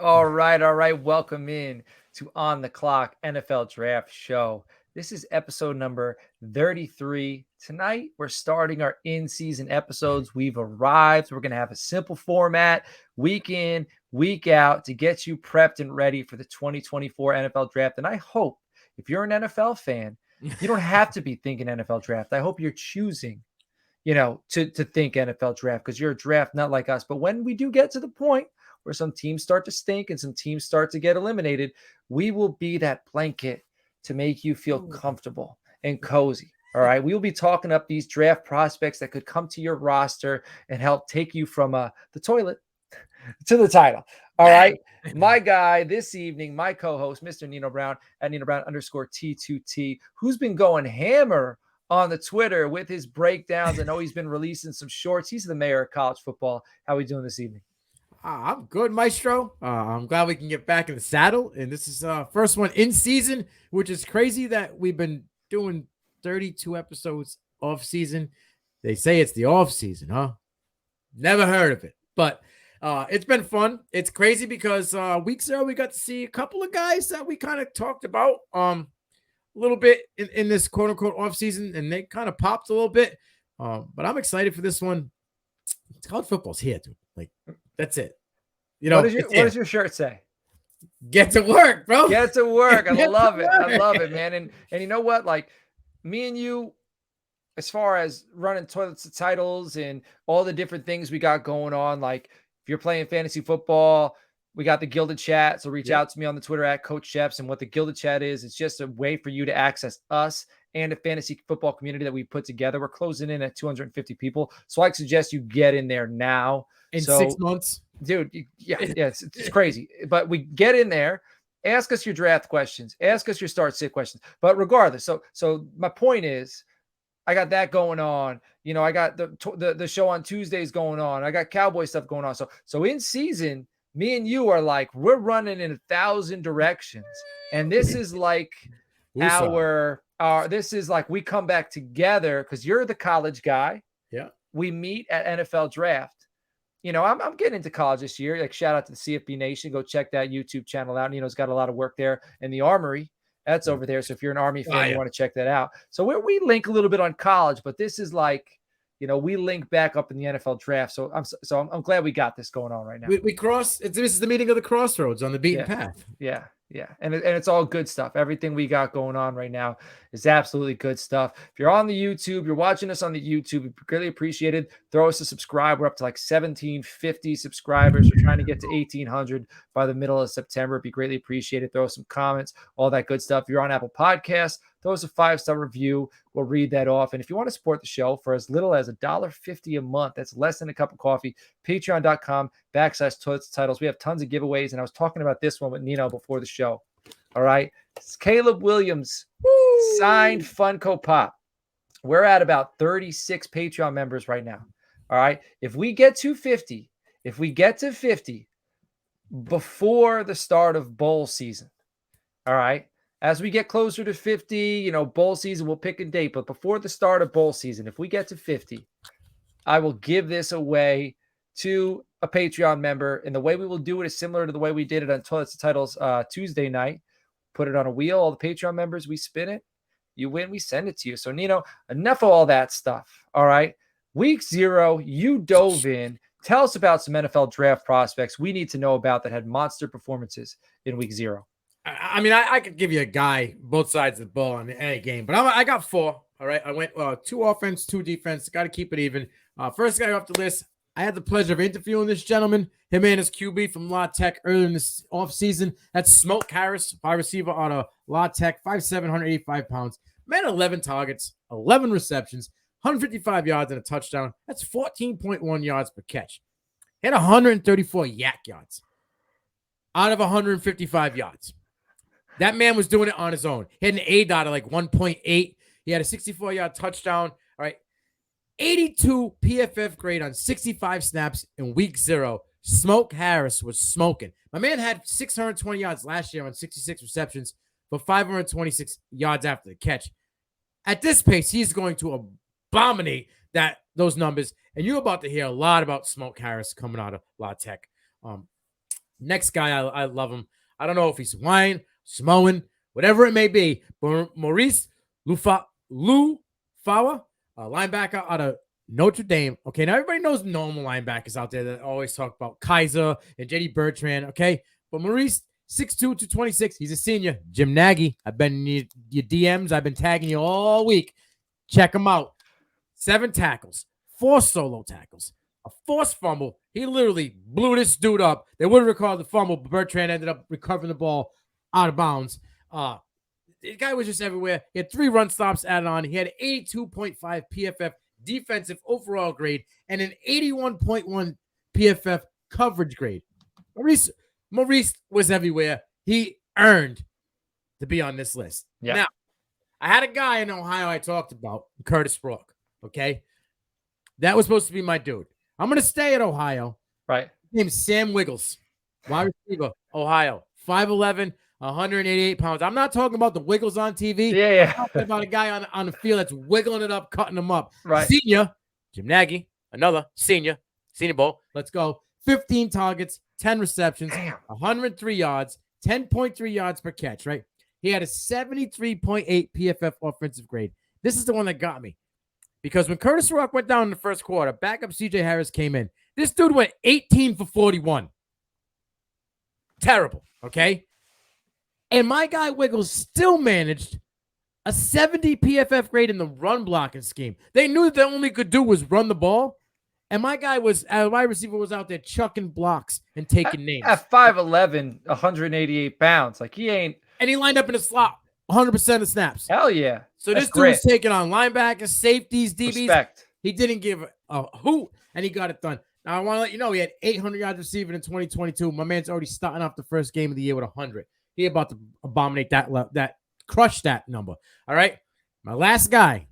All right, all right. Welcome in to On the Clock NFL Draft Show. This is episode number 33. Tonight, we're starting our in-season episodes. We've arrived. We're going to have a simple format, week in, week out, to get you prepped and ready for the 2024 NFL Draft. And I hope if you're an NFL fan, you don't have to be thinking NFL Draft. I hope you're choosing to think NFL draft because you're a draft nut like us. But when we do get to the point where some teams start to stink and some teams start to get eliminated, we will be that blanket to make you feel comfortable and cozy. All right. We will be talking up these draft prospects that could come to your roster and help take you from the toilet to the title. All right. My guy this evening, my co-host, Mr. Nino Brown at Nino Brown _T2T, who's been going hammer on the Twitter with his breakdowns. I know he's been releasing some shorts. He's the mayor of college football. How are we doing this evening? I'm good, Maestro. I'm glad we can get back in the saddle. And this is first one in season, which is crazy that we've been doing 32 episodes off season. They say it's the off season, huh? Never heard of it. But it's been fun. It's crazy because week 0, we got to see a couple of guys that we kind of talked about a little bit in this quote unquote off season, and they kind of popped a little bit. But I'm excited for this one. College football's here, dude. Like, that's it. What does your shirt say? Get to work, bro. Get to work. I love it. I love it, man. And you know what? Like, me and you, as far as running toilets to titles and all the different things we got going on, like if you're playing fantasy football, we got the Gilded Chat. So reach out to me on the Twitter at Coach Sheps. And what the Gilded Chat is, it's just a way for you to access us and a fantasy football community that we put together. We're closing in at 250 people. So I suggest you get in there now. In 6 months. Dude, it's crazy. But we get in there. Ask us your draft questions. Ask us your start sit questions. But regardless, so my point is, I got that going on. I got the show on Tuesdays going on. I got Cowboy stuff going on. So in season, me and you are like, we're running in 1,000 directions. And this is like this is like we come back together because you're the college guy. Yeah. We meet at NFL draft. I'm getting into college this year. Like, shout out to the CFB Nation. Go check that YouTube channel out. Nino's got a lot of work there. And the Armory, that's over there. So if you're an Army fan, you want to check that out. So we link a little bit on college, but this is like, we link back up in the NFL draft. So I'm glad we got this going on right now. We cross. This is the meeting of the crossroads on the beaten path. Yeah. And it's all good stuff. Everything we got going on right now is absolutely good stuff. If you're on the YouTube, you're watching us on the YouTube, we greatly appreciate it. Throw us a subscribe. We're up to like 1,750 subscribers. We're trying to get to 1,800 by the middle of September. It'd be greatly appreciated. Throw us some comments, all that good stuff. If you're on Apple Podcasts, throw us a 5-star review. We'll read that off. And if you want to support the show for as little as $1.50 a month, that's less than a cup of coffee, patreon.com/toilets titles. We have tons of giveaways. And I was talking about this one with Nino before the show. All right. It's Caleb Williams signed Funko Pop. We're at about 36 Patreon members right now. All right. If we get to 50 before the start of bowl season, all right, as we get closer to 50, bowl season, we'll pick a date. But before the start of bowl season, if we get to 50, I will give this away to a Patreon member. And the way we will do it is similar to the way we did it on Toilets to Titles Tuesday night. Put it on a wheel. All the Patreon members, we spin it. You win, we send it to you. So, Nino, enough of all that stuff. All right. Week 0, you dove in. Tell us about some NFL draft prospects we need to know about that had monster performances in week 0. I mean, I could give you a guy both sides of the ball in any game, but I got 4. All right. I went 2 offense, 2 defense. Got to keep it even. First guy off the list, I had the pleasure of interviewing this gentleman, him and his QB from La Tech earlier in this offseason. That's Smoke Harris, wide receiver out of La Tech, 5'7", 185 pounds. Man, 11 targets, 11 receptions, 155 yards and a touchdown. That's 14.1 yards per catch. He had 134 yak yards out of 155 yards. That man was doing it on his own. He had an A-dot of like 1.8. He had a 64-yard touchdown. All right. 82 PFF grade on 65 snaps in week 0. Smoke Harris was smoking. My man had 620 yards last year on 66 receptions for 526 yards after the catch. At this pace, he's going to abominate those numbers. And you're about to hear a lot about Smoke Harris coming out of La Tech. Next guy, I love him. I don't know if he's Hawaiian, Samoan, whatever it may be, but Maurice Lufawa, linebacker out of Notre Dame. Okay, now everybody knows normal linebackers out there that always talk about Kaiser and JD Bertrand. Okay, but Maurice, 6'2", 226. He's a senior. Jim Nagy, I've been in your DMs. I've been tagging you all week. Check him out. 7 tackles, 4 solo tackles, a forced fumble. He literally blew this dude up. They would have recalled the fumble, but Bertrand ended up recovering the ball out of bounds. The guy was just everywhere. He had 3 run stops added on. He had 82.5 PFF defensive overall grade and an 81.1 PFF coverage grade. Maurice was everywhere. He earned to be on this list. Yeah. Now, I had a guy in Ohio I talked about, Curtis Rourke. Okay. That was supposed to be my dude. I'm going to stay at Ohio. Right. His name's Sam Wiggles, wide receiver, Ohio, 5'11", 188 pounds. I'm not talking about the Wiggles on TV. Yeah. I'm talking about a guy on the field that's wiggling it up, cutting them up. Right. Senior, Jim Nagy, another senior bowl. Let's go. 15 targets, 10 receptions, 103 yards, 10.3 yards per catch, right? He had a 73.8 PFF offensive grade. This is the one that got me. Because when Curtis Rourke went down in the first quarter, backup CJ Harris came in. This dude went 18 for 41. Terrible, okay? And my guy Wiggles still managed a 70 PFF grade in the run blocking scheme. They knew that the only could do was run the ball. And my guy was, wide receiver, was out there chucking blocks and taking names. At 5'11", 188 pounds. Like, he ain't. And he lined up in the slot 100% of snaps. Hell yeah. So this dude was taking on linebackers, safeties, DBs. Respect. He didn't give a hoot, and he got it done. Now, I want to let you know he had 800 yards receiving in 2022. My man's already starting off the first game of the year with 100. He about to abominate crush that number. All right? My last guy.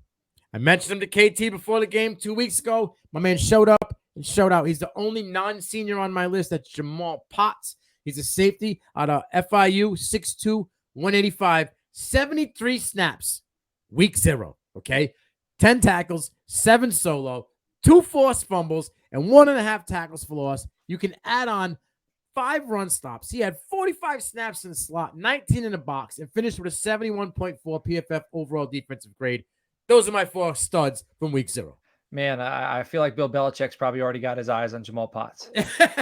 I mentioned him to KT before the game 2 weeks ago. My man showed up and showed out. He's the only non-senior on my list. That's Jamal Potts. He's a safety out of FIU, 6'2", 185, 73 snaps, week 0, okay? 10 tackles, 7 solo, 2 forced fumbles, and 1.5 tackles for loss. You can add on 5 run stops. He had 45 snaps in the slot, 19 in the box, and finished with a 71.4 PFF overall defensive grade. Those are my 4 studs from week 0. Man, I feel like Bill Belichick's probably already got his eyes on Jamal Potts.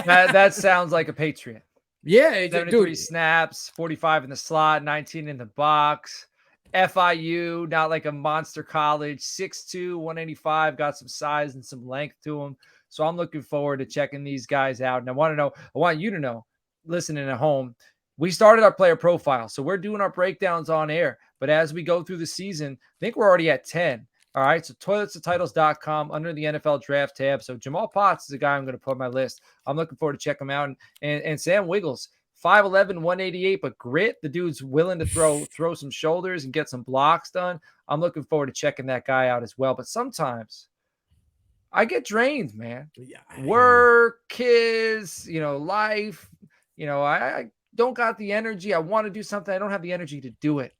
that sounds like a Patriot. Yeah, 73 snaps, 45 in the slot, 19 in the box. FIU, not like a monster college, 6'2", 185, got some size and some length to him. So I'm looking forward to checking these guys out. And I want you to know, listening at home, we started our player profile. So we're doing our breakdowns on air. But as we go through the season, I think we're already at 10. All right. So toiletstotitles.com under the NFL draft tab. So Jamal Potts is a guy I'm going to put on my list. I'm looking forward to check him out. And Sam Wiggles, 5'11", 188, but grit. The dude's willing to throw some shoulders and get some blocks done. I'm looking forward to checking that guy out as well. But sometimes I get drained, man. Yeah. Work, kids, life. I don't got the energy. I want to do something. I don't have the energy to do it.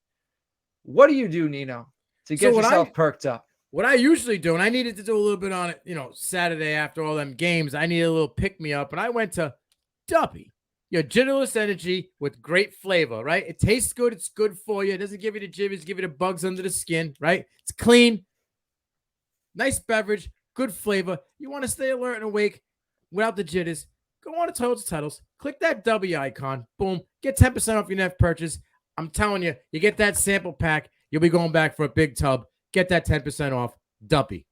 What do you do, Nino, to get yourself perked up? What I usually do, and I needed to do a little bit on it, Saturday after all them games, I needed a little pick-me-up, and I went to Duppy. Your genderless energy with great flavor, right? It tastes good. It's good for you. It doesn't give you the jibbies, give you the bugs under the skin, right? It's clean, nice beverage, good flavor. You want to stay alert and awake without the jitters, go on to Total Titles, click that W icon, boom, get 10% off your next purchase. I'm telling you, you get that sample pack, you'll be going back for a big tub. Get that 10% off. Duppy.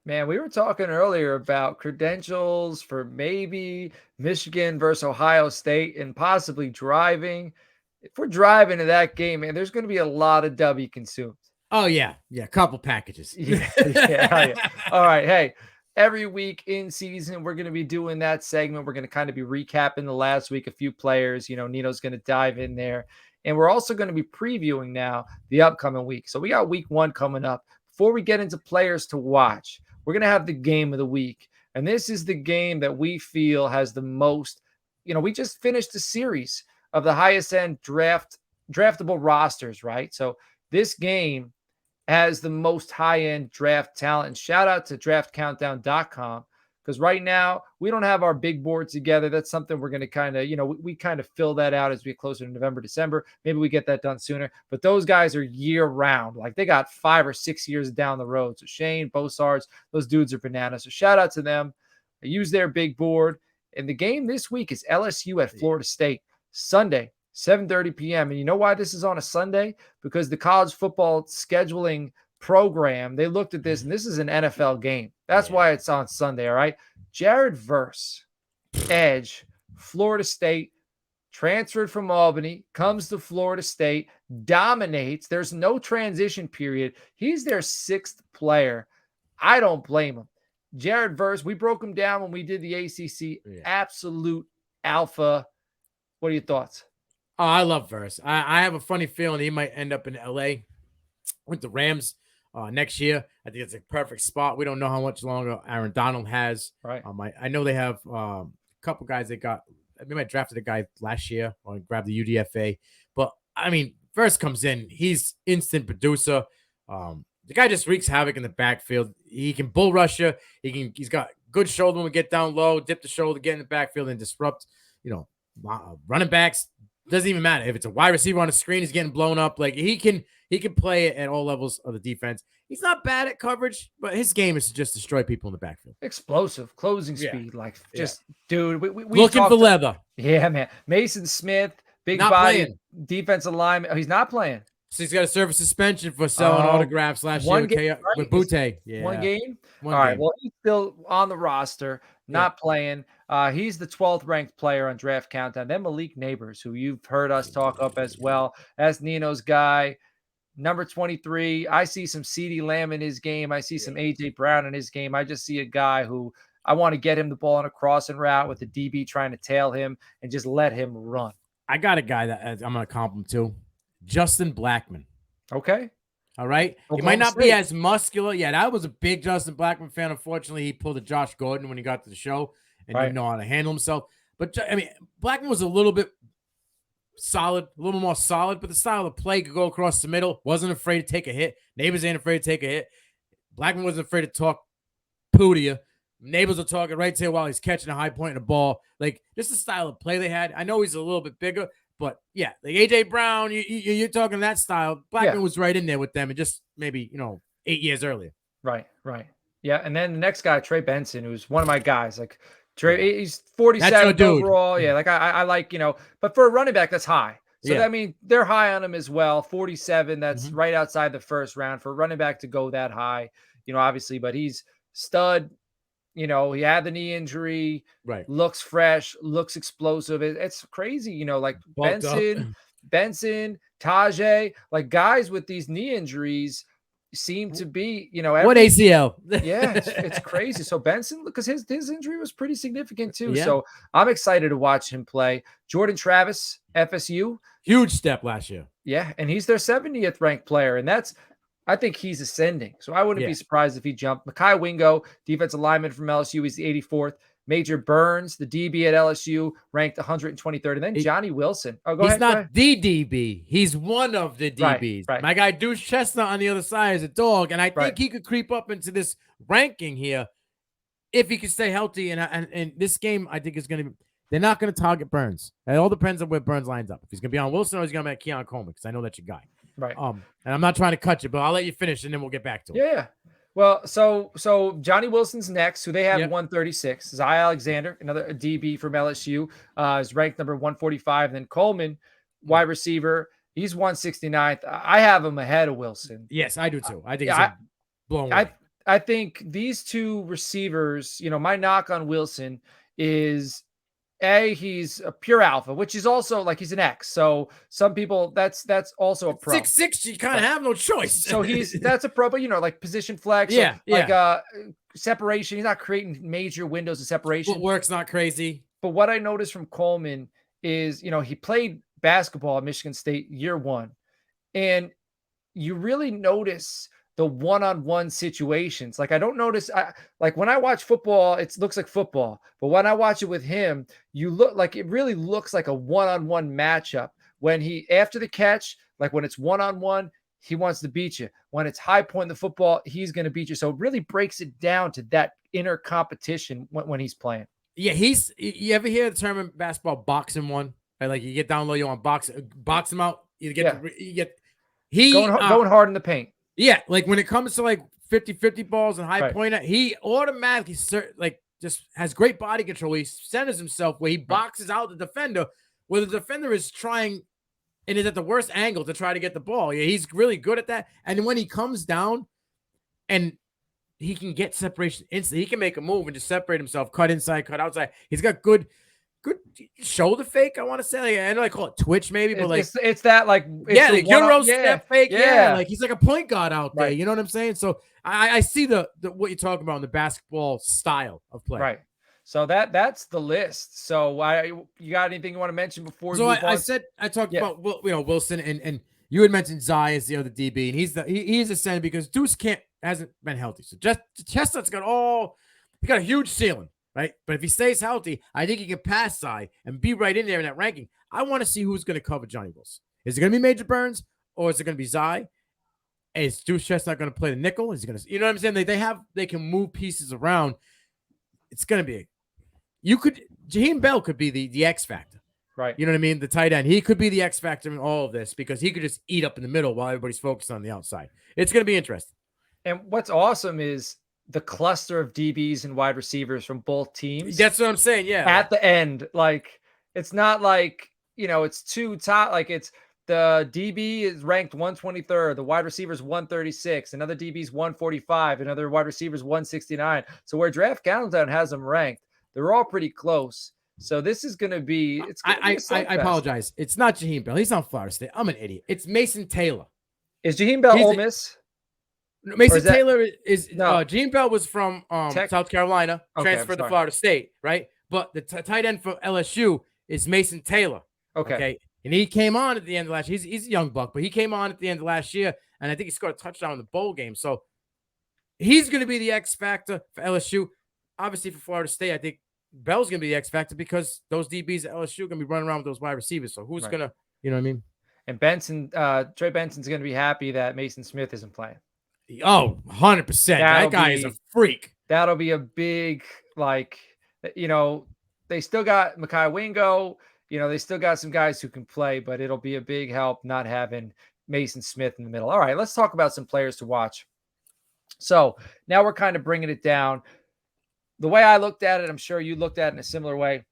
Man, we were talking earlier about credentials for maybe Michigan versus Ohio State and possibly driving. If we're driving to that game, man, there's going to be a lot of W consumed. Oh, yeah. Yeah, a couple packages. Yeah. All right. Hey, every week in season, we're going to be doing that segment. We're going to kind of be recapping the last week, a few players. Nino's going to dive in there. And we're also going to be previewing now the upcoming week. So we got week 1 coming up. Before we get into players to watch, we're going to have the game of the week. And this is the game that we feel has the most, we just finished the series of the highest end draftable rosters, right? So this game has the most high end draft talent. And shout out to draftcountdown.com. because right now we don't have our big board together. That's something we're going to kind of, we kind of fill that out as we get closer to November, December. Maybe we get that done sooner. But those guys are year round. Like they got 5 or 6 years down the road. So Shane, Bossards, those dudes are bananas. So shout out to them. I use their big board. And the game this week is LSU at Florida State, Sunday, 7:30 p.m. And you know why this is on a Sunday? Because the college football scheduling program, they looked at this, and this is an NFL game. That's why it's on Sunday, all right? Jared Verse, edge, Florida State, transferred from Albany, comes to Florida State, dominates. There's no transition period. He's their 6th player. I don't blame him. Jared Verse, we broke him down when we did the ACC. Absolute alpha. What are your thoughts? Oh, I love Verse. I have a funny feeling he might end up in LA with the Rams next year. I think it's a perfect spot. We don't know how much longer Aaron Donald has. Right. I know they have a couple guys they got. I mean, I drafted a guy last year or grabbed the UDFA. But, I mean, Verse comes in. He's instant producer. The guy just wreaks havoc in the backfield. He can bull rush you. He's got good shoulder when we get down low, dip the shoulder, get in the backfield, and disrupt, running backs. Doesn't even matter. If it's a wide receiver on the screen, he's getting blown up. Like he can play at all levels of the defense. He's not bad at coverage, but his game is to just destroy people in the backfield. Explosive, closing speed. Dude, we looking for leather. Yeah, man. Mason Smith, big not body, playing. Defensive lineman. Oh, he's not playing. So he's got a service suspension for selling autographs last year with Butte. Yeah. One game? All right. Well, he's still on the roster, not playing. He's the 12th ranked player on Draft Countdown. Then Malik Neighbors, who you've heard us talk up as well. That's Nino's guy. Number 23. I see some CeeDee Lamb in his game. I see some A.J. Brown in his game. I just see a guy who I want to get him the ball on a crossing route with the DB trying to tail him and just let him run. I got a guy that I'm going to compliment too. Justin Blackman. Okay. All right. He might not be as muscular. Yeah, I was a big Justin Blackman fan. Unfortunately, he pulled a Josh Gordon when he got to the show and didn't know how to handle himself. But, I mean, Blackman was a little bit solid, a little more solid, but the style of play could go across the middle. Wasn't afraid to take a hit. Neighbors ain't afraid to take a hit. Blackman wasn't afraid to talk poo to you. Neighbors are talking right to you while he's catching a high point in the ball. Like, just the style of play they had. I know he's a little bit bigger, but yeah, like A.J. Brown, you're talking that style. Blackman was right in there with them and just maybe, 8 years earlier. Right. Yeah, and then the next guy, Trey Benson, who's one of my guys. Like, Trey, he's 47 overall. Yeah, like I like, but for a running back, that's high. So, I mean, they're high on him as well. 47, that's right outside the first round for a running back to go that high, obviously. But he's stud. He had the knee injury. Right. Looks fresh, looks explosive. It's crazy, like Benson, Tajay, like guys with these knee injuries seem to be, what ACL? Yeah, it's crazy. So Benson, because his injury was pretty significant too. Yeah. So I'm excited to watch him play. Jordan Travis, FSU, huge step last year. Yeah, and he's their 70th ranked player, and I think he's ascending. So I wouldn't be surprised if he jumped. Mekhi Wingo, defensive lineman from LSU, he's the 84th. Major Burns, the DB at LSU, ranked 123rd. And then Johnny Wilson. Oh, go ahead. He's not the DB. He's one of the DBs. Right. My guy Deuce Chestnut on the other side is a dog, and I think he could creep up into this ranking here if he can stay healthy. And this game, I think, is going to be – they're not going to target Burns. It all depends on where Burns lines up. If he's going to be on Wilson or he's going to be at Keon Coleman, because I know that's your guy. Right. And I'm not trying to cut you, but I'll let you finish, and then we'll get back to it. Yeah. Well, so Johnny Wilson's next, who they have 136. Zai Alexander, another DB from LSU, is ranked number 145. And then Coleman, wide receiver, he's 169th. I have him ahead of Wilson. Yes, I do too. I think he's blown away. I think these two receivers, my knock on Wilson is he's a pure alpha, which is also like he's an X. So some people that's also a pro. 6'6", you kind of have no choice. So that's a pro, but like position flex, separation. He's not creating major windows of separation. Footwork's not crazy. But what I noticed from Coleman is, he played basketball at Michigan State year one, and you really notice the one-on-one situations. Like I don't notice, like when I watch football, it looks like football, but when I watch it with him, it really looks like a one-on-one matchup when after the catch, like when it's one-on-one, he wants to beat you. When it's high point in the football, he's going to beat you. So it really breaks it down to that inner competition when he's playing. Yeah, you ever hear the term in basketball boxing one? Right? Like you get down low, you want to box him out. You get going hard in the paint. Yeah, like when it comes to like 50-50 balls and high Right. pointer, he automatically like just has great body control. He centers himself where he boxes out the defender, where the defender is trying and is at the worst angle to try to get the ball. Yeah, he's really good at that. And when he comes down and he can get separation instantly, he can make a move and just separate himself, cut inside, cut outside. He's got good shoulder fake, I want to say. Like, I know I call it twitch maybe, but it's that like like Euro step fake. Yeah, like he's like a point guard out there. You know what I'm saying? So I see the what you're talking about in the basketball style of play. Right. So that's the list. So you got anything you want to mention before? So I talked about Wilson and you had mentioned Zai as the other DB, and he's a center because Deuce hasn't been healthy. So just Chestnut's got a huge ceiling. Right. But if he stays healthy, I think he can pass Zai and be right in there in that ranking. I want to see who's going to cover Johnny Wilson. Is it going to be Major Burns or is it going to be Zai? Is Deuce Chestnut going to play the nickel? Is he going to, you know what I'm saying? They can move pieces around. It's going to be, Jaheim Bell could be the X factor. Right. You know what I mean? The tight end. He could be the X factor in all of this because he could just eat up in the middle while everybody's focused on the outside. It's going to be interesting. And what's awesome is the cluster of DBs and wide receivers from both teams. That's what I'm saying. Yeah. At the end, like it's not like, it's two top, like it's the DB is ranked 123rd, the wide receivers 136, another DB's 145, another wide receivers 169. So where Draft Countdown has them ranked, they're all pretty close. So this is going to be, I apologize. It's not Jaheim Bell. He's on Florida State. I'm an idiot. It's Mason Taylor. Is Jaheim Bell Ole Miss? Mason Taylor is Jaheim Bell was from South Carolina, transferred to Florida State, right? But the tight end for LSU is Mason Taylor. Okay. And he came on at the end of last year. He's a young buck, but he came on at the end of last year, and I think he scored a touchdown in the bowl game. So he's going to be the X factor for LSU. Obviously, for Florida State, I think Bell's going to be the X factor because those DBs at LSU are going to be running around with those wide receivers. So who's going to, you know what I mean? And Trey Benson's going to be happy that Mason Smith isn't playing. Oh, 100%. That guy is a freak. That'll be a big, they still got Mekhi Wingo. They still got some guys who can play, but it'll be a big help not having Mason Smith in the middle. All right, let's talk about some players to watch. So now we're kind of bringing it down. The way I looked at it, I'm sure you looked at it in a similar way.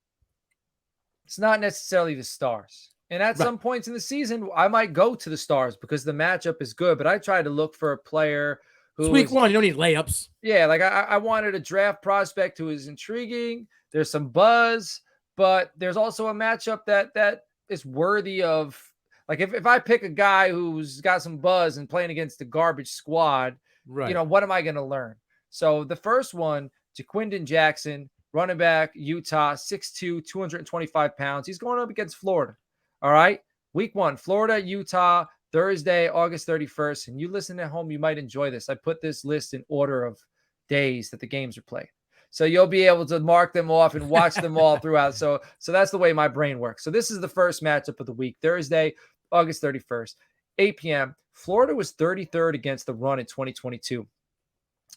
It's not necessarily the stars. And at some points in the season, I might go to the stars because the matchup is good, but I try to look for a player who week one, you don't need layups. Yeah, like I wanted a draft prospect who is intriguing. There's some buzz, but there's also a matchup that is worthy of, like if I pick a guy who's got some buzz and playing against the garbage squad, what am I going to learn? So the first one, Jaquindon Jackson, running back, Utah, 6'2", 225 pounds. He's going up against Florida. All right. Week one, Florida, Utah, Thursday, August 31st. And you listen at home, you might enjoy this. I put this list in order of days that the games are played. So you'll be able to mark them off and watch them all throughout. So that's the way my brain works. So this is the first matchup of the week, Thursday, August 31st, 8 p.m. Florida was 33rd against the run in 2022.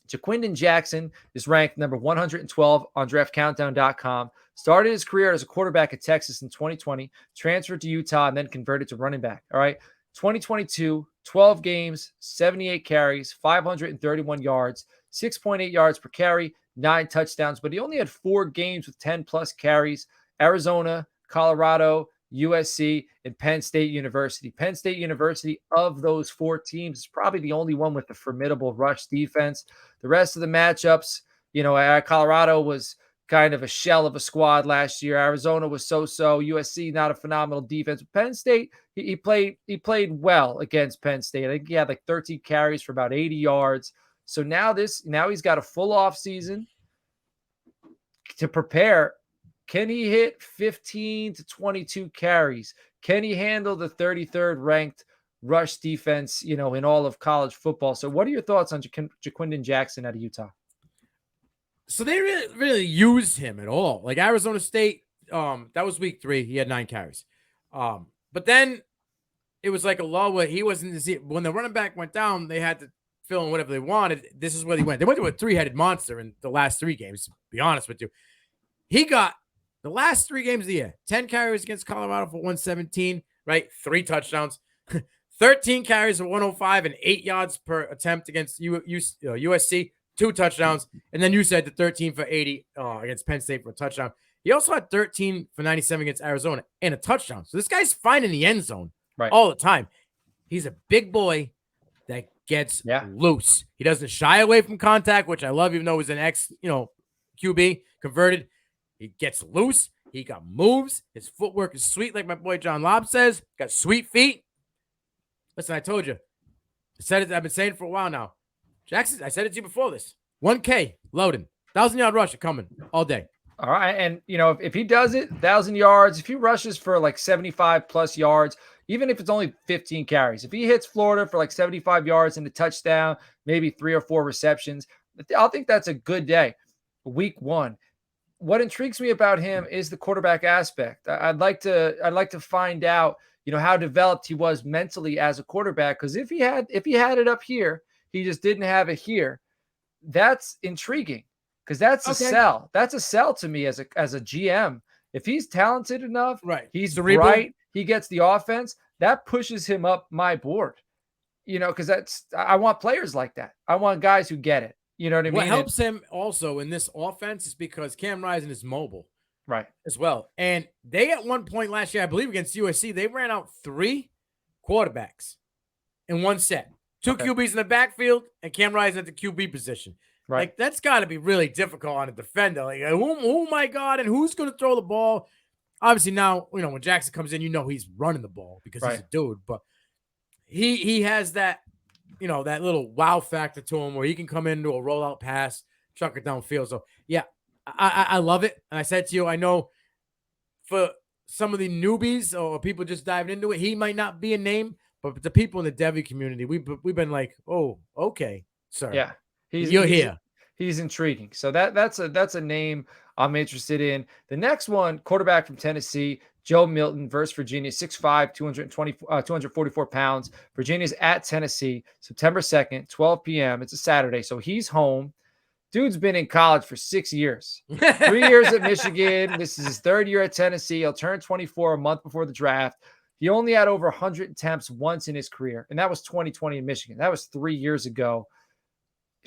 Jaquindon Jackson is ranked number 112 on draftcountdown.com. Started his career as a quarterback at Texas in 2020, transferred to Utah, and then converted to running back. All right. 2022, 12 games, 78 carries, 531 yards, 6.8 yards per carry, 9 touchdowns. But he only had 4 games with 10-plus carries. Arizona, Colorado, USC, and Penn State University. Penn State University, of those 4 teams, is probably the only one with a formidable rush defense. The rest of the matchups, Colorado was kind of a shell of a squad last year. Arizona was so-so. USC, not a phenomenal defense. Penn State, he played well against Penn State. I think he had like 13 carries for about 80 yards. So now he's got a full off season to prepare. Can he hit 15 to 22 carries? Can he handle the 33rd ranked rush defense, in all of college football? So what are your thoughts on Jaquindon Jackson out of Utah? So they really used him at all. Like Arizona State, that was week 3. He had 9 carries. But then it was like a lull where he wasn't when the running back went down, they had to fill in whatever they wanted. This is where they went. They went to a 3-headed monster in the last 3 games, to be honest with you. He got the last 3 games of the year, 10 carries against Colorado for 117, right? 3 touchdowns, 13 carries for 105 and 8 yards per attempt against USC, 2 touchdowns. And then you said the 13 for 80 against Penn State for a touchdown. He also had 13 for 97 against Arizona and a touchdown. So this guy's finding the end zone all the time. He's a big boy that gets loose. He doesn't shy away from contact, which I love, even though he's an QB converted. He gets loose. He got moves. His footwork is sweet, like my boy John Lobb says. Got sweet feet. Listen, I told you. I said it. I've been saying it for a while now. Jackson, I said it to you before this. 1K loading. 1,000-yard rusher coming all day. All right. And, if he does it, 1,000 yards, if he rushes for like 75 plus yards, even if it's only 15 carries, if he hits Florida for like 75 yards and a touchdown, maybe 3 or 4 receptions, I'll think that's a good day. Week 1. What intrigues me about him is the quarterback aspect. I'd like to find out, how developed he was mentally as a quarterback. Because if he had it up here, he just didn't have it here. That's intriguing. Because that's a sell. That's a sell to me as a GM. If he's talented enough, right? He's bright. He gets the offense. That pushes him up my board. Because I want players like that. I want guys who get it. You know what I mean? What helps him also in this offense is because Cam Rising is mobile, right, as well. And they at one point last year, I believe against USC, they ran out 3 quarterbacks in one set. 2 QBs in the backfield and Cam Rising at the QB position. Right. Like, that's got to be really difficult on a defender. Like, oh my God, and who's going to throw the ball? Obviously now, when Jackson comes in, he's running the ball because he's a dude. But he has that, that little wow factor to him where he can come into a rollout pass, chuck it downfield. So, yeah, I love it. And I said to you, I know for some of the newbies or people just diving into it, he might not be a name, but the people in the Devy community, we've been like, oh, okay, sir. Yeah. You're here. He's intriguing. So that's a name I'm interested in. The next one, quarterback from Tennessee, Joe Milton versus Virginia, 6'5", 244 pounds. Virginia's at Tennessee, September 2nd, 12 p.m. It's a Saturday, so he's home. Dude's been in college for 6 years. 3 years at Michigan. This is his 3rd year at Tennessee. He'll turn 24 a month before the draft. He only had over 100 attempts once in his career, and that was 2020 in Michigan. That was 3 years ago.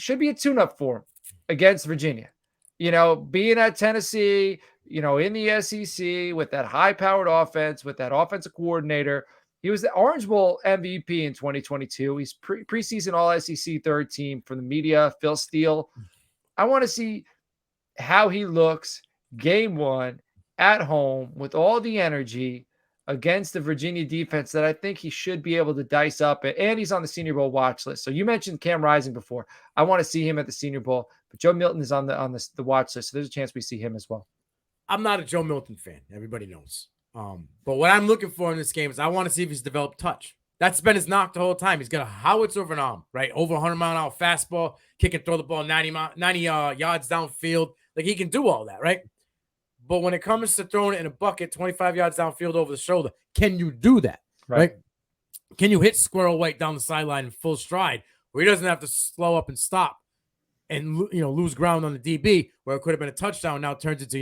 Should be a tune-up for him against Virginia. Being at Tennessee, in the SEC with that high-powered offense, with that offensive coordinator. He was the Orange Bowl MVP in 2022. He's preseason All-SEC 3rd team from the media, Phil Steele. I want to see how he looks game 1 at home with all the energy against the Virginia defense that I think he should be able to dice up. And he's on the Senior Bowl watch list. So you mentioned Cam Rising before. I want to see him at the Senior Bowl, but Joe Milton is on the watch list. So there's a chance we see him as well. I'm not a Joe Milton fan. Everybody knows. But what I'm looking for in this game is I want to see if he's developed touch. That's been his knock the whole time. He's got a howitzer of an arm, right? Over 100-mile-an-hour fastball, kick and throw the ball 90 yards downfield. Like, he can do all that, right? But when it comes to throwing it in a bucket 25 yards downfield over the shoulder, can you do that? Right? Can you hit Squirrel White down the sideline in full stride where he doesn't have to slow up and stop and lose ground on the DB where it could have been a touchdown, now turns into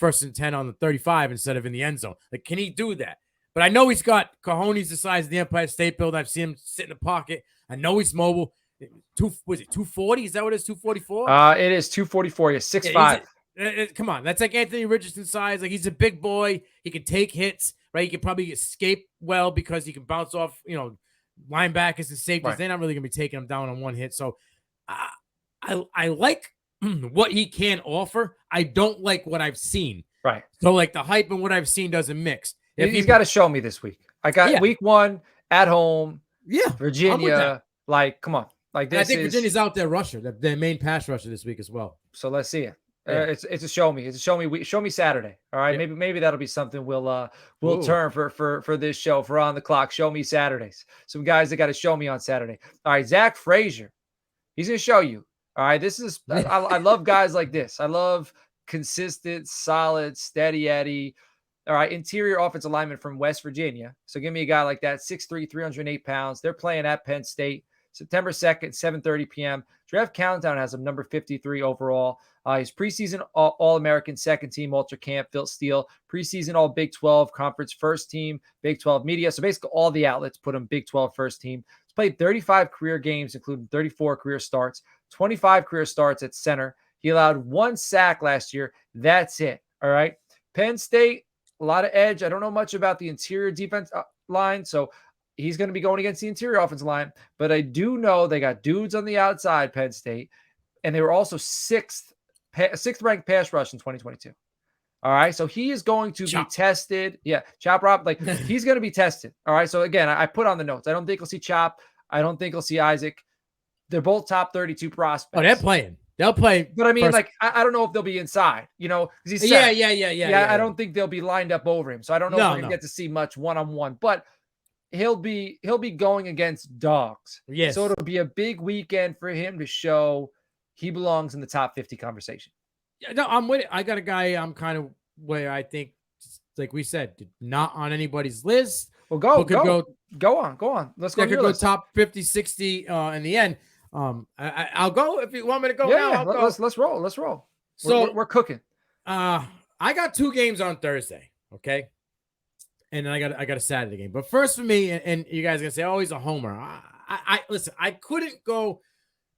1st and 10 on the 35 instead of in the end zone? Like, can he do that? But I know he's got cojones the size of the Empire State Building. I've seen him sit in the pocket. I know he's mobile. Was it 240? Is that what it is? 244? It is 244. He's 6'5". Come on, that's like Anthony Richardson size. Like, he's a big boy. He can take hits, right? He can probably escape well because he can bounce off, linebackers and safeties. Right. They're not really gonna be taking him down on one hit. So, I like what he can offer. I don't like what I've seen. Right. So, like, the hype and what I've seen doesn't mix. He's got to show me this week. I got week 1 at home. Yeah, Virginia. Like, come on. Like, this. And I think Virginia's out there rusher, their main pass rusher this week as well. So let's see it. Yeah. It's a show me. It's a show me week. Show me Saturday. All right. Yeah. Maybe that'll be something we'll turn for this show for On the Clock. Show me Saturdays. Some guys that got to show me on Saturday. All right, Zach Frazier. He's gonna show you. All right. This is I love guys like this. I love consistent, solid, steady Eddie. All right, interior offensive lineman from West Virginia. So give me a guy like that, 6'3", 308 pounds. They're playing at Penn State, September 2nd, 7:30 p.m. Draft Countdown has him number 53 overall. He's preseason All-American, second team Ultra Camp, Phil Steele, preseason All Big 12 Conference first team, Big 12 media. So basically all the outlets put him Big 12 first team. He's played 35 career games, including 34 career starts, 25 career starts at center. He allowed 1 sack last year. That's it. All right. Penn State, a lot of edge. I don't know much about the interior defense line, so he's going to be going against the interior offensive line. But I do know they got dudes on the outside, Penn State, and they were also sixth ranked pass rush in 2022. All right, so he is going to be tested. Yeah, Chop Rob, like he's going to be tested. All right, so again, I put on the notes. I don't think we'll see Chop. I don't think we'll see Isaac. They're both top 32 prospects. Oh, they're playing. They'll play. But I mean, like, I don't know if they'll be inside, because he's yeah. I don't think they'll be lined up over him. So I don't know if we're going to get to see much one-on-one, but he'll be going against dogs. Yes. So it'll be a big weekend for him to show he belongs in the top 50 conversation. Yeah, no, I'm with it. I got a guy I'm kind of where I think, like we said, not on anybody's list. Well, go on. Let's go. Could go top 50, 60 in the end. I'll go if you want me to go now. Yeah, let's roll. So we're cooking. I got 2 games on Thursday, okay, and then I got a Saturday game. But first for me, and you guys are gonna say, "Oh, he's a homer." I listen. I couldn't go,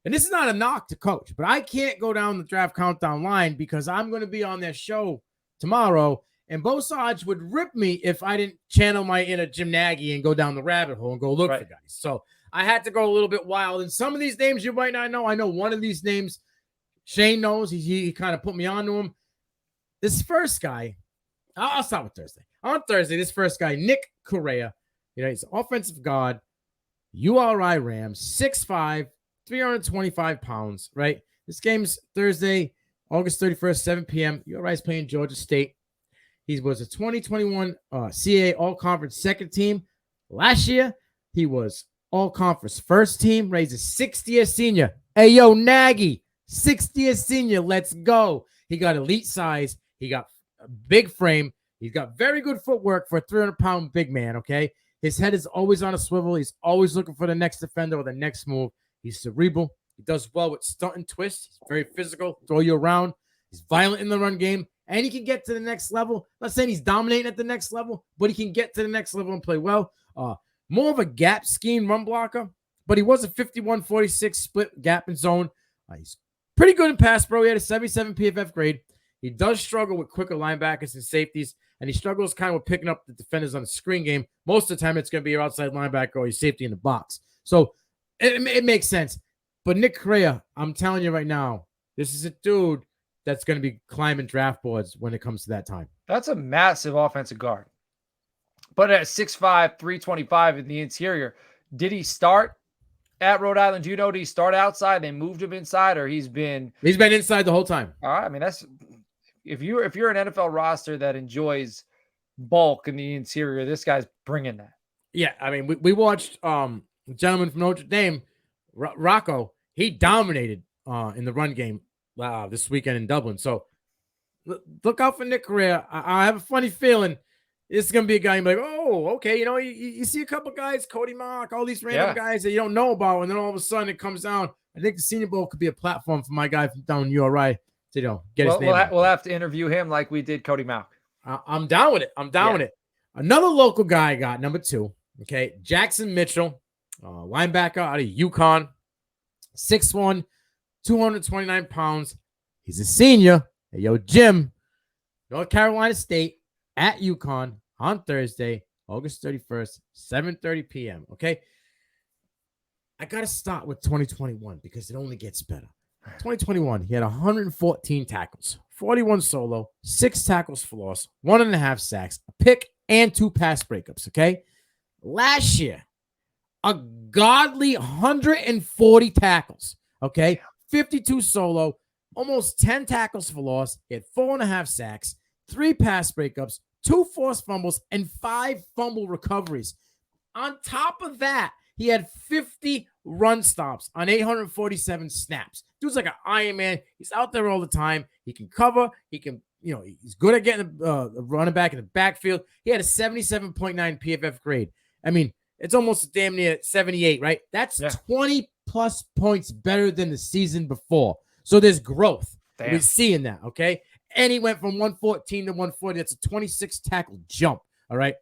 and this is not a knock to coach, but I can't go down the Draft Countdown line because I'm going to be on their show tomorrow, and both sides would rip me if I didn't channel my inner Jim Nagy and go down the rabbit hole and go look for guys. So I had to go a little bit wild. And some of these names you might not know. I know one of these names Shane knows. He kind of put me onto him. This first guy, I'll start with Thursday. On Thursday, this first guy, Nick Correa, he's an offensive guard, URI Rams, 6'5", 325 pounds, right? This game's Thursday, August 31st, 7 p.m. URI is playing Georgia State. He was a 2021 CAA All-Conference second team. Last year, he was All-Conference first team, raised a 60th senior. Hey, yo, Nagy, 60th senior, let's go. He got elite size. He got a big frame. He's got very good footwork for a 300-pound big man, okay? His head is always on a swivel. He's always looking for the next defender or the next move. He's cerebral. He does well with stunt and twist. He's very physical, throw you around. He's violent in the run game, and he can get to the next level. Not saying he's dominating at the next level, but he can get to the next level and play well. More of a gap scheme run blocker, but he was a 51-46 split gap and zone. He's pretty good in pass pro. He had a 77 PFF grade. He does struggle with quicker linebackers and safeties, and he struggles kind of with picking up the defenders on the screen game. Most of the time, it's going to be your outside linebacker or your safety in the box. So it makes sense. But Nick Correa, I'm telling you right now, this is a dude that's going to be climbing draft boards when it comes to that time. That's a massive offensive guard. But at 6'5", 325 in the interior, did he start at Rhode Island? Do you know, did he start outside? They moved him inside, or he's been inside the whole time. All right. I mean, that's if you're an NFL roster that enjoys bulk in the interior, this guy's bringing that. Yeah, I mean, we watched a gentleman from Notre Dame, Rocco. He dominated in the run game this weekend in Dublin. So look out for Nick Correa. I have a funny feeling this is going to be a guy you're like, oh, okay. You see a couple guys, Cody Mock, all these random guys that you don't know about, and then all of a sudden it comes down. I think the Senior Bowl could be a platform for my guy from down URI to get his name. We'll have to interview him like we did Cody Mock. I'm down with it. With it. Another local guy I got, number 2, okay, Jackson Mitchell, linebacker out of UConn, 6'1", 229 pounds. He's a senior. Hey, yo, Jim, North Carolina State at UConn on Thursday, August 31st, 7:30 p.m., okay? I got to start with 2021 because it only gets better. 2021, he had 114 tackles, 41 solo, 6 tackles for loss, 1.5 sacks, a pick, and 2 pass breakups, okay? Last year, a godly 140 tackles, okay? 52 solo, almost 10 tackles for loss. He had 4.5 sacks, 3 pass breakups, 2 forced fumbles, and 5 fumble recoveries. On top of that, he had 50 run stops on 847 snaps. Dude's like an Iron Man. He's out there all the time. He can cover. He can, he's good at getting the running back in the backfield. He had a 77.9 PFF grade. I mean, it's almost damn near 78, right? That's 20 plus points better than the season before. So there's growth. Damn. We're seeing that, okay? And he went from 114 to 140. That's a 26 tackle jump, all right?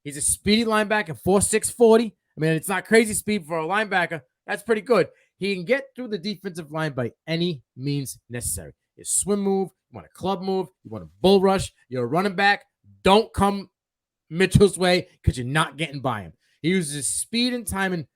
He's a speedy linebacker, 4.6 40. I mean, it's not crazy speed for a linebacker. That's pretty good. He can get through the defensive line by any means necessary. His swim move, you want a club move, you want a bull rush, you're a running back, don't come Mitchell's way because you're not getting by him. He uses his speed and timing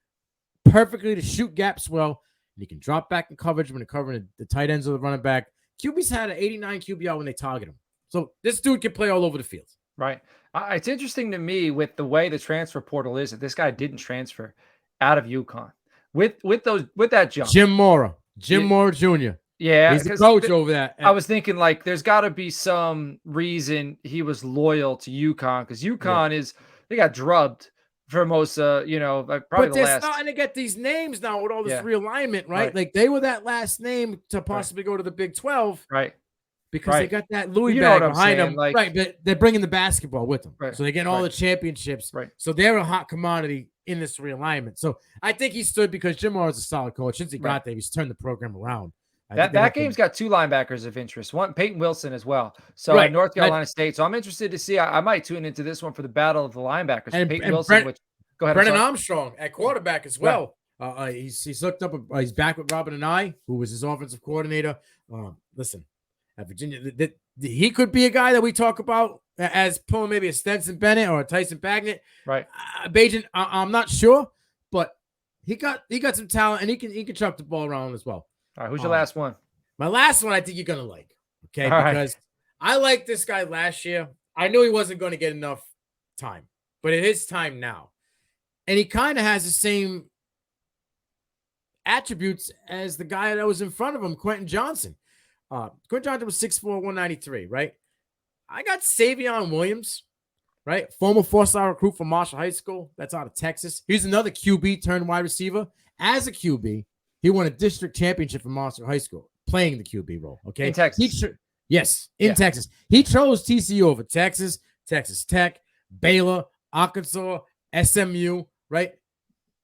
perfectly to shoot gaps well, and he can drop back in coverage when they're covering the tight ends of the running back. QB's had an 89 QBR when they target him. So this dude can play all over the field. Right. It's interesting to me with the way the transfer portal is that this guy didn't transfer out of UConn. With that jump. Jim Mora Jr. Yeah. He's the coach over that. I was thinking like there's got to be some reason he was loyal to UConn because UConn they got drubbed for most, probably but they're starting to get these names now with all this realignment, right? Like they were that last name to possibly go to the Big 12. Right. Because they got that Louis bag behind them. Like, right, but they're bringing the basketball with them. Right. So they're getting all the championships. Right. So they're a hot commodity in this realignment. So I think he stood because Jim Mora is a solid coach. Since he got there, he's turned the program around. That game's got two linebackers of interest. One, Peyton Wilson as well. So North Carolina State. So I'm interested to see. I might tune into this one for the battle of the linebackers. And Peyton Wilson. Go ahead. Brennan Armstrong at quarterback as well. He's looked up. He's back with Robin and I, who was his offensive coordinator. Listen, at Virginia, he could be a guy that we talk about as pulling maybe a Stetson Bennett or a Tyson Bagnet. Right. Bajan, I'm not sure, but he got some talent and he can chuck the ball around as well. All right, who's your last one? My last one, I think you're gonna like. Okay, all because I liked this guy last year. I knew he wasn't going to get enough time, but it is time now, and he kind of has the same attributes as the guy that was in front of him, Quentin Johnson. Quentin Johnson was 6'4", 193, right? I got Savion Williams, right? Former four-star recruit from Marshall High School. That's out of Texas. He's another QB turned wide receiver. As a QB, he won a district championship from Marshall High School, playing the QB role, okay? In Texas. Texas. He chose TCU over Texas, Texas Tech, Baylor, Arkansas, SMU, right?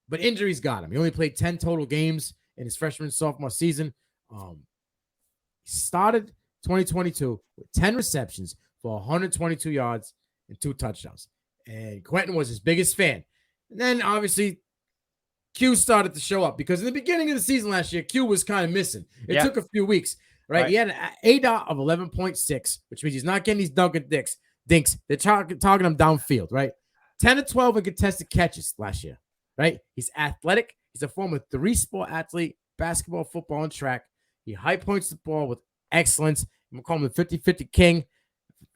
But injuries got him. He only played 10 total games in his freshman and sophomore season. He started 2022 with 10 receptions for 122 yards and 2 touchdowns. And Quentin was his biggest fan. And then, obviously, Q started to show up because in the beginning of the season last year, Q was kind of missing. It took a few weeks, right? He had an ADOT of 11.6, which means he's not getting these Dunkin' dinks. They're targeting him downfield, right? 10 to 12 in contested catches last year, right? He's athletic. He's a former 3-sport athlete, basketball, football, and track. He high points the ball with excellence. I'm calling him the 50-50 king.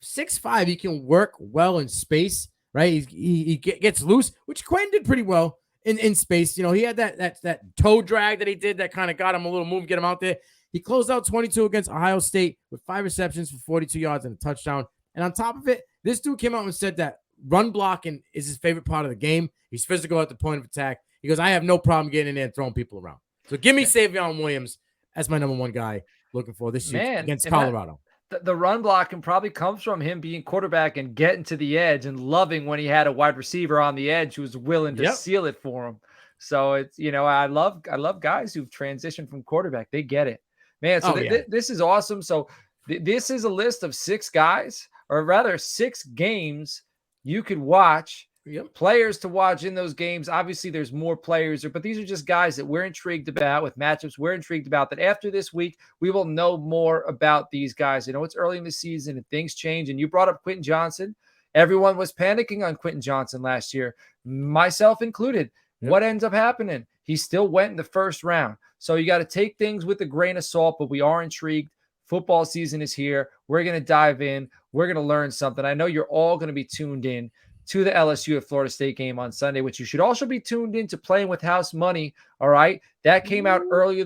6'5", he can work well in space, right? He gets loose, which Quentin did pretty well in space. He had that toe drag that he did that kind of got him a little move, get him out there. He closed out 22 against Ohio State with 5 receptions for 42 yards and a touchdown. And on top of it, this dude came out and said that run blocking is his favorite part of the game. He's physical at the point of attack. He goes, I have no problem getting in there and throwing people around. So give me Savion Williams as my number one guy looking for this year against Colorado. The run blocking probably comes from him being quarterback and getting to the edge and loving when he had a wide receiver on the edge who was willing to seal it for him. So it's, I love guys who've transitioned from quarterback. They get it, man. So this is awesome. So this is a list of 6 guys, or rather 6 games you could watch. Players to watch in those games. Obviously, there's more players, but these are just guys that we're intrigued about with matchups. We're intrigued about that after this week, we will know more about these guys. It's early in the season and things change. And you brought up Quentin Johnson. Everyone was panicking on Quentin Johnson last year, myself included. What ends up happening? He still went in the first round. So you got to take things with a grain of salt, but we are intrigued. Football season is here. We're going to dive in. We're going to learn something. I know you're all going to be tuned in to the LSU at Florida State game on Sunday, which you should also be tuned into Playing with House Money. All right. That came out earlier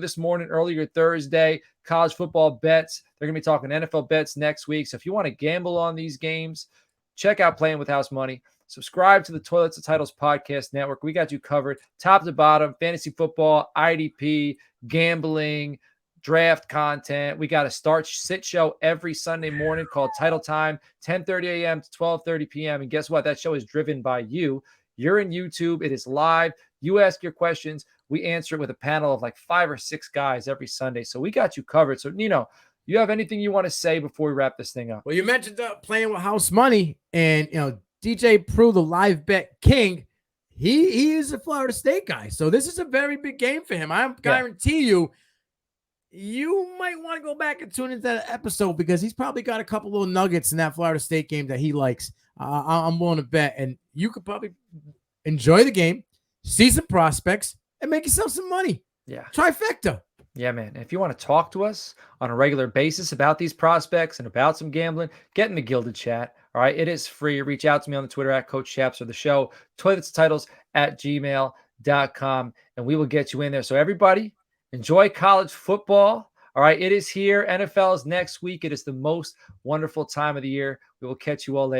Thursday. College football bets. They're going to be talking NFL bets next week. So if you want to gamble on these games, check out Playing with House Money. Subscribe to the Toilets and Titles Podcast Network. We got you covered top to bottom, fantasy football, IDP, gambling, draft content. We got a sit show every Sunday morning called Title Time, 10:30 a.m. to 12:30 p.m. And guess what? That show is driven by you. You're in YouTube. It is live. You ask your questions. We answer it with a panel of like 5 or 6 guys every Sunday. So we got you covered. So Nino, you have anything you want to say before we wrap this thing up? Well, you mentioned playing with house money, and DJ Prue, the live bet king, he is a Florida State guy. So this is a very big game for him. I guarantee you might want to go back and tune into that episode because he's probably got a couple little nuggets in that Florida State game that he likes. I'm willing to bet, and you could probably enjoy the game, see some prospects, and make yourself some money. Yeah. Trifecta. Yeah, man. If you want to talk to us on a regular basis about these prospects and about some gambling, get in the Gilded Chat. All right. It is free. Reach out to me on the Twitter at Coach Chaps or the show, toiletstitles@gmail.com, and we will get you in there. So everybody enjoy college football. All right. It is here. NFL is next week. It is the most wonderful time of the year. We will catch you all later.